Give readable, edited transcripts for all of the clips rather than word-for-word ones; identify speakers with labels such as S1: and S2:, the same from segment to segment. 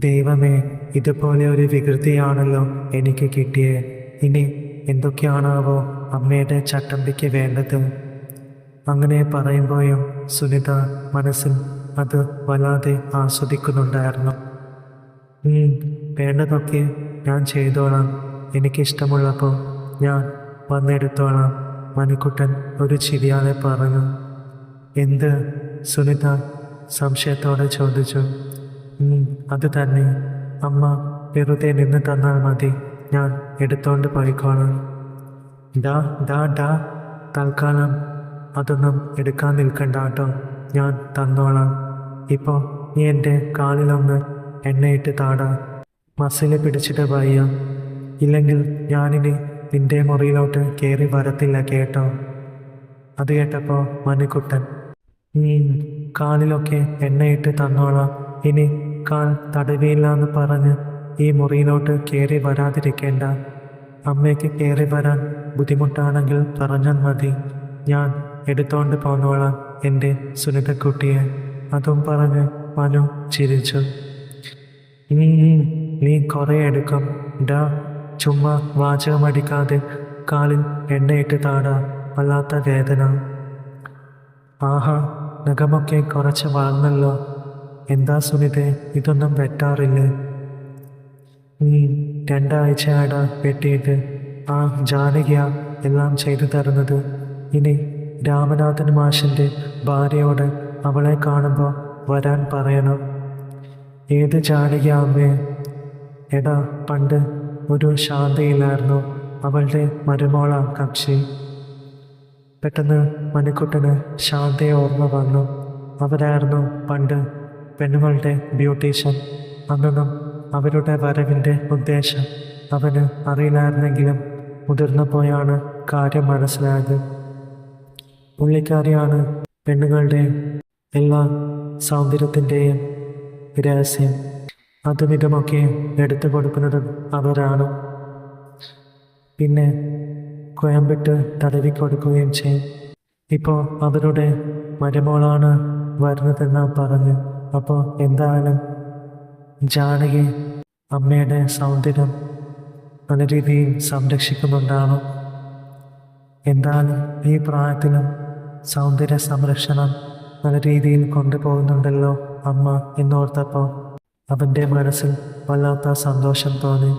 S1: ദൈവമേ, ഇതുപോലെ ഒരു വികൃതിയാണല്ലോ എനിക്ക് കിട്ടിയേ. ഇനി എന്തൊക്കെയാണാവോ അമ്മയുടെ ചട്ടമ്പിക്ക് വേണ്ടത്? അങ്ങനെ പറയുമ്പോഴും സുനിത മനസ്സിൽ അത് വല്ലാതെ ആസ്വദിക്കുന്നുണ്ടായിരുന്നു. വേണ്ടതൊക്കെ ഞാൻ ചെയ്തോളാം, എനിക്കിഷ്ടമുള്ളപ്പോൾ ഞാൻ വന്നെടുത്തോളാം, മണിക്കുട്ടൻ ഒരു ചിരിയാലെ പറഞ്ഞു. എന്ത്? സുനിത സംശയത്തോടെ ചോദിച്ചു. അത് തന്നെ, അമ്മ വെറുതെ നിന്ന് തന്നാൽ മതി, ഞാൻ എടുത്തോണ്ട് പോയിക്കോളാം. ഡാ ഡാ ഡാ തൽക്കാലം അതൊന്നും എടുക്കാൻ നിൽക്കണ്ട കേട്ടോ, ഞാൻ തന്നോളാം. ഇപ്പോൾ നീ എൻ്റെ കാലിലൊന്ന് എണ്ണയിട്ട് താടാ, മസില് പിടിച്ചിട്ട് വയ്യ, ഇല്ലെങ്കിൽ ഞാനിനി നിന്റെ മുറിയിലോട്ട് കയറി വരത്തില്ല കേട്ടോ. അത് കേട്ടപ്പോൾ മണിക്കുട്ടൻ കാലിലൊക്കെ എണ്ണയിട്ട് തന്നോളാം, ഇനി കാൽ തടവിയില്ല എന്ന് പറഞ്ഞ് ഈ മുറിയിലോട്ട് കയറി വരാതിരിക്കേണ്ട. അമ്മയ്ക്ക് കയറി വരാൻ ബുദ്ധിമുട്ടാണെങ്കിൽ പറഞ്ഞാൽ മതി, ഞാൻ എടുത്തോണ്ട് പോന്നോളാം എൻ്റെ സുനിതക്കുട്ടിയെ. അതും പറഞ്ഞ് മനു ചിരിച്ചു. നീ കുറേ എടുക്കും ഡാ, ചുമ്മാ വാചകമടിക്കാതെ കാലിൽ എണ്ണയിട്ട് താടാ, വല്ലാത്ത വേദന. ആഹാ, നഖമൊക്കെ കുറച്ച് വളർന്നല്ലോ. എന്താ സുനിതേ, ഇതൊന്നും വെട്ടാറില്ലേ? 2 ആഴ്ചയാടാ വെട്ടിയിട്ട്. ആ ജാനകിയാ എല്ലാം ചെയ്തു തരുന്നത്. ഇനി രാമനാഥൻ മാഷിൻ്റെ ഭാര്യയോട് അവളെ കാണുമ്പോൾ വരാൻ പറയണം. ഏത് ജാനകിയാ അമ്മേ? എടാ, പണ്ട് ഒരു ശാന്തയില്ലായിരുന്നു, അവളുടെ മരുമോളാ കക്ഷി. പെട്ടെന്ന് മണിക്കുട്ടന് ശാന്തയെ ഓർമ്മ വന്നു. അവരായിരുന്നു പണ്ട് പെണ്ണുങ്ങളുടെ ബ്യൂട്ടീഷ്യൻ. അന്നൊന്നും അവരുടെ വരവിൻ്റെ ഉദ്ദേശം അവന് അറിയില്ലായിരുന്നെങ്കിലും മുതിർന്നപ്പോഴാണ് കാര്യം മനസ്സിലായത്. പുള്ളിക്കാരിയാണ് പെണ്ണുങ്ങളുടെ എല്ലാ സൗന്ദര്യത്തിൻ്റെയും രഹസ്യം. അതും ഇതുമൊക്കെ എടുത്തു കൊടുക്കുന്നതും അവരാണ്. പിന്നെ കോയമ്പിട്ട് തടവി കൊടുക്കുകയും ചെയ്യും. ഇപ്പോൾ അവരുടെ മരുമോളാണ് വരുന്നതെന്ന് പറഞ്ഞു. അപ്പോൾ എന്തായാലും ജാനകി അമ്മയുടെ സൗന്ദര്യം നല്ല രീതിയിൽ സംരക്ഷിക്കുന്നുണ്ടാവും. എന്തായാലും ഈ പ്രായത്തിലും സൗന്ദര്യ സംരക്ഷണം നല്ല രീതിയിൽ കൊണ്ടുപോകുന്നുണ്ടല്ലോ അമ്മ എന്നോർത്തപ്പോൾ അവൻ്റെ മനസ്സിൽ വല്ലാത്ത സന്തോഷം തോന്നി.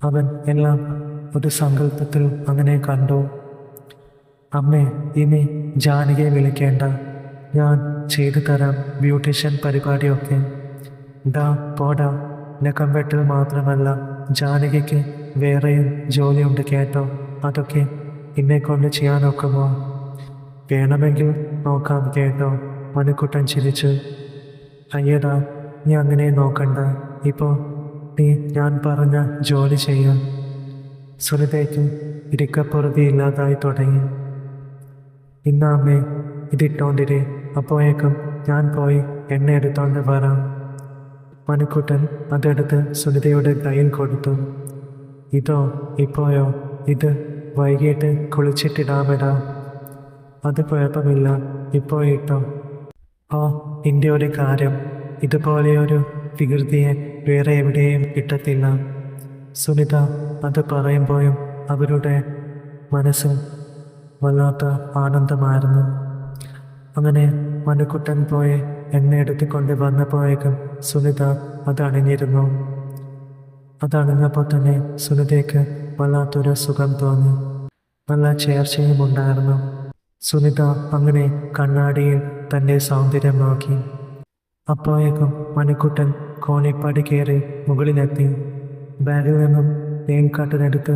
S1: അവൻ എല്ലാം ഒരു സങ്കല്പത്തിൽ അങ്ങനെ കണ്ടു. അമ്മേ, ഇനി ജാനകിയെ വിളിക്കേണ്ട, ഞാൻ ചെയ്തു തരാം ബ്യൂട്ടീഷ്യൻ പരിപാടിയൊക്കെ. ഡാ പോടാ, നഖം വെട്ടൽ മാത്രമല്ല, ജാനകിക്ക് വേറെയും ജോലിയുണ്ട് കേട്ടോ. അതൊക്കെ എന്നെക്കൊണ്ട് ചെയ്യാനൊക്കുമോ? വേണമെങ്കിൽ നോക്കാം കേട്ടോ, മണിക്കുട്ടൻ ചിരിച്ചു. അയ്യടാ, നീ അങ്ങനെ നോക്കണ്ട, ഇപ്പോൾ നീ ഞാൻ പറഞ്ഞ ജോലി ചെയ്യാം. സുനിതയ്ക്ക് ഇരിക്കപ്പുറതിയില്ലാതായി തുടങ്ങി. ഇന്നാമ്മേ ഇതിട്ടോണ്ടിരി, അപ്പോഴേക്കും ഞാൻ പോയി എണ്ണ എടുത്തോണ്ട് വരാം. മണിക്കുട്ടൻ അതെടുത്ത് സുനിതയുടെ കയ്യിൽ കൊടുത്തു. ഇതോ ഇപ്പോഴോ? ഇത് വൈകിട്ട് കുളിച്ചിട്ടിടാമെടാ. അത് കുഴപ്പമില്ല, ഇപ്പോൾ ഇട്ടോ. എൻ്റെ ഒരു കാര്യം, ഇതുപോലെയൊരു വികൃതിയെ വേറെ എവിടെയും കിട്ടത്തില്ല. സുനിത അത് പറയുമ്പോഴും അവരുടെ മനസ്സിൽ വല്ലാത്ത ആനന്ദമായിരുന്നു. അങ്ങനെ മണിക്കുട്ടൻ പോയി എണ്ണ എടുത്തുകൊണ്ട് വന്നപ്പോഴേക്കും സുനിത അതണിഞ്ഞിരുന്നു. അതണിഞ്ഞപ്പോൾ തന്നെ സുനിതയ്ക്ക് വല്ലാത്തൊരു സുഖം തോന്നി. നല്ല ചേർച്ചയും ഉണ്ടായിരുന്നു. സുനിത അങ്ങനെ കണ്ണാടിയിൽ തൻ്റെ സൗന്ദര്യം നോക്കി. അപ്പോഴേക്കും മണിക്കുട്ടൻ കോണിപ്പടി കയറി മുകളിലെത്തി. ബാഗിൽ നിന്നും നെയിൽ കട്ടനെടുത്ത്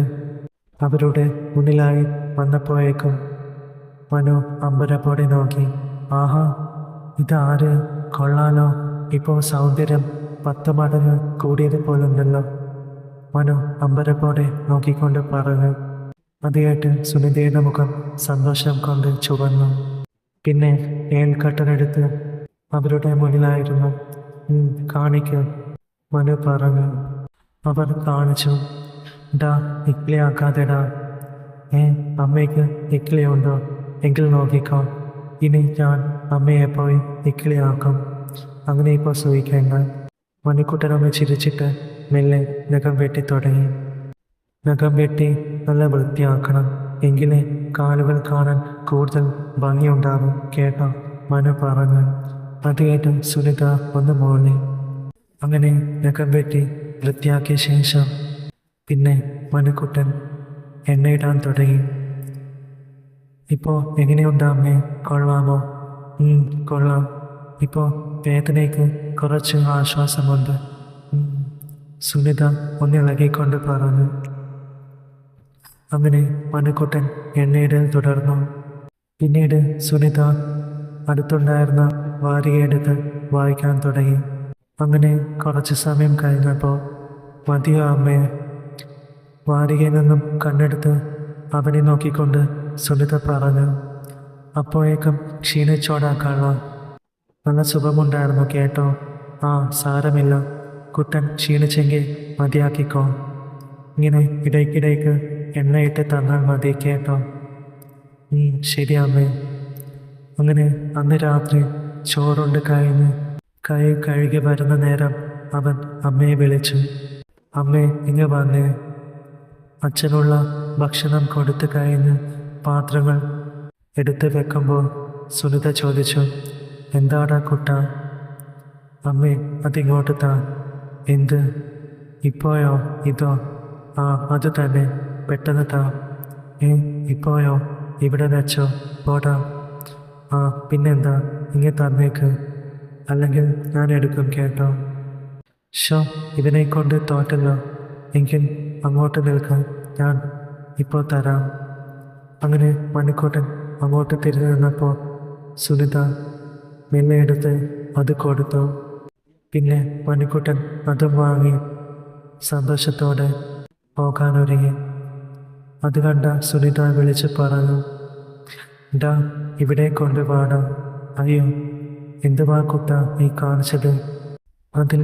S1: അവരുടെ മുന്നിലായി വന്നപ്പോഴേക്കും മനു അമ്പരപ്പോടെ നോക്കി. ആഹാ, ഇതാര്? കൊള്ളാലോ, ഇപ്പോൾ സൗന്ദര്യം 10 മടങ്ങ് കൂടിയതുപോലുണ്ടല്ലോ, മനു അമ്പരപ്പോടെ നോക്കിക്കൊണ്ട് പറഞ്ഞു. അത് കേട്ട് സുനിതയുടെ മുഖം സന്തോഷം കൊണ്ട് ചുവന്നു. പിന്നെ നെയിൽ കട്ടനെടുത്ത് അവരുടെ മുന്നിലായിരുന്നു. കാണിക്കൂ, മനു പറഞ്ഞു. അവർ കാണിച്ചു. ഡാ, ഇക്ലിയാക്കാതെടാ. അമ്മയ്ക്ക് ഇക്ലിയുണ്ടോ? എങ്കിൽ നോക്കിക്കോ, ഇനി ഞാൻ അമ്മയെ പോയി ഇക്ലിയാക്കും. അങ്ങനെ ഇപ്പോൾ സൂഹിക്കേണ്ട. മണിക്കുട്ടനമ്മ ചിരിച്ചിട്ട് മെല്ലെ നഖം വെട്ടി തുടങ്ങി. നഖം വെട്ടി നല്ല വൃത്തിയാക്കണം, എങ്കിലേ കാലുകൾ കാണാൻ കൂടുതൽ ഭംഗിയുണ്ടാകും കേട്ടോ, മനു പറഞ്ഞു. അത് കേട്ട് സുനിത ഒന്ന് മോളി. അങ്ങനെ നഖം വെട്ടി വൃത്തിയാക്കിയ ശേഷം പിന്നെ മണിക്കുട്ടൻ എണ്ണയിടാൻ തുടങ്ങി. ഇപ്പോൾ എങ്ങനെയുണ്ടാമേ, കൊള്ളാമോ? കൊള്ളാം. ഇപ്പോൾ വേദനയ്ക്ക് കുറച്ച് ആശ്വാസമുണ്ട്, സുനിത ഒന്നിളകിക്കൊണ്ട് പറഞ്ഞു. അങ്ങനെ മണിക്കുട്ടൻ എണ്ണയിടൽ തുടർന്നു. പിന്നീട് സുനിത അടുത്തുണ്ടായിരുന്ന വാരികയെടുത്ത് വായിക്കാൻ തുടങ്ങി. അങ്ങനെ കുറച്ച് സമയം കഴിഞ്ഞപ്പോൾ മതിയോ അമ്മേ? വാരികയിൽ നിന്നും കണ്ണെടുത്ത് അവനെ നോക്കിക്കൊണ്ട് സുനിത പറഞ്ഞു. അപ്പോഴേക്കും ക്ഷീണിച്ചോടാക്കാനുള്ള നല്ല സുഖമുണ്ടായിരുന്നു കേട്ടോ. ആ സാരമില്ല, കുട്ടൻ ക്ഷീണിച്ചെങ്കിൽ മതിയാക്കിക്കോ. ഇങ്ങനെ ഇടയ്ക്കിടയ്ക്ക് എണ്ണയിട്ട് തന്നാൽ മതി കേട്ടോ. ശരിയമ്മേ. അങ്ങനെ അന്ന് രാത്രി ചോറുണ്ട് കഴിഞ്ഞ് കൈ കഴുകി വരുന്ന നേരം അവൻ അമ്മയെ വിളിച്ചു. അമ്മേ, ഇങ്ങ് വന്നേ. അച്ഛനുള്ള ഭക്ഷണം കൊടുത്തു കഴിഞ്ഞ് പാത്രങ്ങൾ എടുത്ത് വെക്കുമ്പോൾ സുനിത ചോദിച്ചു, എന്താടാ കുട്ട? അമ്മേ, അതിങ്ങോട്ട് താ. എന്ത്? ഇപ്പോഴോ? ഇതോ? ആ, അത് തന്നെ, പെട്ടെന്ന് താ. ഇപ്പോഴോ? ഇവിടെ വെച്ചോ, പോടാ. ആ, പിന്നെന്താ, ഇങ്ങനെ തന്നേക്ക്, അല്ലെങ്കിൽ ഞാൻ എടുക്കും കേട്ടോ. ഷോ, ഇതിനെ കൊണ്ട് തോറ്റല്ലോ. എങ്കിൽ അങ്ങോട്ട് നിൽക്കാൻ, ഞാൻ ഇപ്പോൾ തരാം. അങ്ങനെ മണിക്കൂട്ടൻ അങ്ങോട്ട് തിരിഞ്ഞു നിന്നപ്പോൾ സുനിത മെല്ലെ എടുത്ത് അത് കൊടുത്തു. പിന്നെ മണിക്കൂട്ടൻ അതും വാങ്ങി സന്തോഷത്തോടെ പോകാനൊരുങ്ങി. അത് കണ്ട സുനിത വിളിച്ച് പറഞ്ഞു, ഡാ, ഇവിടെ കൊണ്ടുപോടാ. അയ്യോ, എന്തുവാ കുട്ട നീ കാണിച്ചത്? അതിൽ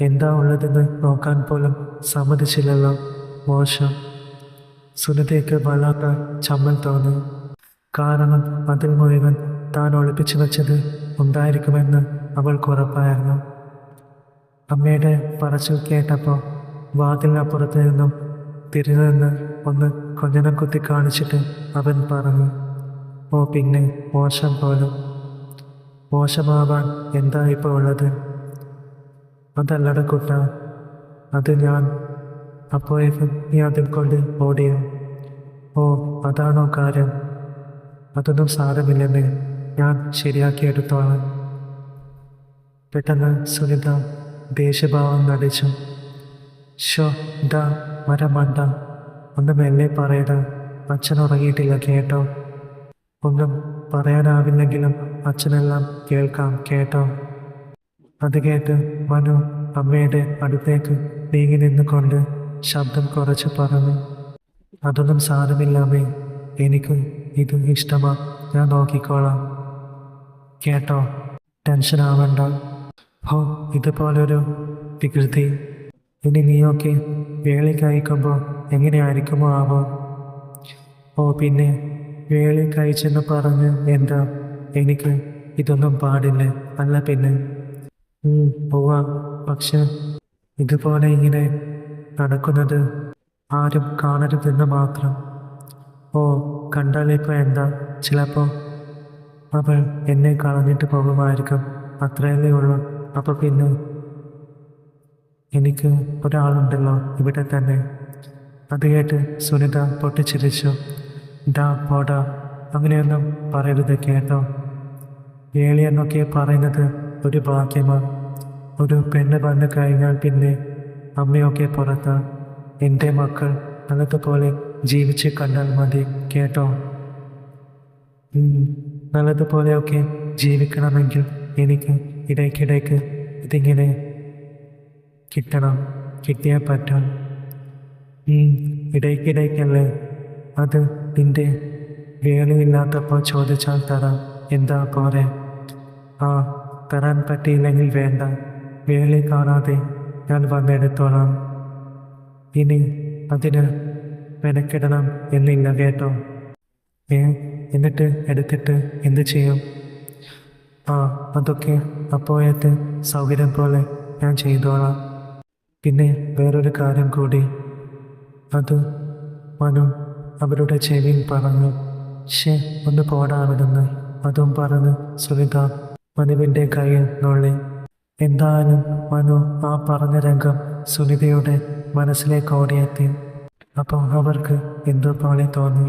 S1: എന്താ ഉള്ളതെന്ന് നോക്കാൻ പോലും സമ്മതിച്ചില്ലല്ലോ, മോശം. സുനിതയ്ക്ക് വല്ലാത്ത ചമ്മൽ തോന്നി. കാരണം അതിൽ മുഴുവൻ താൻ ഒളിപ്പിച്ചു വച്ചത് ഉണ്ടായിരിക്കുമെന്ന് അവൾക്ക് ഉറപ്പായിരുന്നു. അമ്മയുടെ പറച്ചിൽ കേട്ടപ്പോൾ വാതിലിനപ്പുറത്ത് നിന്നും തിരിഞ്ഞു നിന്ന് ഒന്ന് കൊഞ്ഞനം കുത്തി കാണിച്ചിട്ട് അവൻ പറഞ്ഞു, ഓ പിന്നെ മോശം പോലും. മോശമാവാൻ എന്താ ഇപ്പോൾ ഉള്ളത്? അതല്ലട കുട്ട, അത് ഞാൻ. അപ്പോഴേക്കും നീ അതിൽ കൊണ്ട് ഓടിയോ? ഓ, അതാണോ കാര്യം? അതൊന്നും സാരമില്ലെന്ന്, ഞാൻ ശരിയാക്കിയെടുത്തോളാം. പെട്ടെന്ന് സുനിത ദേഷ്യഭാവം നടിച്ചു. ഷോ, ഡാ മരമണ്ട, ഒന്ന് മെല്ലെ പറയട, അച്ഛൻ ഉറങ്ങിയിട്ടില്ല കേട്ടോ. ഒന്നും പറയാനാവില്ലെങ്കിലും അച്ഛനെല്ലാം കേൾക്കാം കേട്ടോ. അത് കേട്ട് മനു അമ്മയുടെ അടുത്തേക്ക് നീങ്ങി നിന്നുകൊണ്ട് ശബ്ദം കുറച്ച് പറഞ്ഞു, അതൊന്നും സാരമില്ലാമേ, എനിക്ക് ഇത് ഇഷ്ടമാ, ഞാൻ നോക്കിക്കോളാം കേട്ടോ, ടെൻഷൻ ആവണ്ട. ഹോ, ഇതുപോലൊരു വികൃതി ഇനി നീയൊക്കെ വേളി കഴിക്കുമ്പോൾ എങ്ങനെയായിരിക്കുമോ ആവോ? ഓ പിന്നെ വേളി കഴിച്ചെന്ന് പറഞ്ഞ് എന്താ, എനിക്ക് ഇതൊന്നും പാടില്ല, അല്ല പിന്നെ. പോവാം, പക്ഷെ ഇതുപോലെ ഇങ്ങനെ നടക്കുന്നത് ആരും കാണരുതെന്ന് മാത്രം. ഓ, കണ്ടാലിപ്പോൾ എന്താ, ചിലപ്പോൾ അവൾ എന്നെ കളഞ്ഞിട്ട് പോകുമായിരിക്കും, അത്രയല്ലേ ഉള്ളൂ. അപ്പോൾ പിന്നെ എനിക്ക് ഒരാളുണ്ടല്ലോ ഇവിടെ തന്നെ. അത് കേട്ട് സുനിത പൊട്ടിച്ചിരിച്ചു. ഡാ പോടാ, അങ്ങനെയൊന്നും പറയരുത് കേട്ടോ. വേളി എന്നൊക്കെ പറയുന്നത് ഒരു ഭാഗ്യമാണ്. ഒരു പെണ്ണ് വന്നു കഴിഞ്ഞാൽ പിന്നെ അമ്മയൊക്കെ പുറത്താ. എൻ്റെ മക്കൾ നല്ലതുപോലെ ജീവിച്ച് കണ്ടാൽ മതി കേട്ടോ. നല്ലതുപോലെയൊക്കെ ജീവിക്കണമെങ്കിൽ എനിക്ക് ഇടയ്ക്കിടയ്ക്ക് ഇതിങ്ങനെ കിട്ടണം, കിട്ടിയേ പറ്റും. ഇടയ്ക്കിടയ്ക്കല്ലേ? അത് നിൻ്റെ വേളിയില്ലാത്തപ്പോൾ ചോദിച്ചാൽ തരാം, എന്താ പോരെ? ആ, തരാൻ പറ്റിയില്ലെങ്കിൽ വേണ്ട, വേളി കാണാതെ ഞാൻ വന്നെടുത്തോളാം. ഇനി അതിന് മെനക്കിടണം എന്നില്ല കേട്ടോ. എന്നിട്ട് എടുത്തിട്ട് എന്ത് ചെയ്യും? ആ, അതൊക്കെ അപ്പോഴത്തെ സൗകര്യം പോലെ ഞാൻ ചെയ്തോളാം. പിന്നെ വേറൊരു കാര്യം കൂടി. അത് മനു അവരുടെ ചെവിയിൽ പറഞ്ഞു. ഷേ, ഒന്ന് പോടാ അവിടുന്ന്. അതും പറഞ്ഞ് സുനിത മനുവിൻ്റെ കയ്യിൽ നുള്ളി. എന്തായാലും മനു ആ പറഞ്ഞ രംഗം സുനിതയുടെ മനസ്സിലേക്ക് ഓടിയെത്തി. അപ്പോൾ അവർക്ക് എന്തോ പോലെ തോന്നി.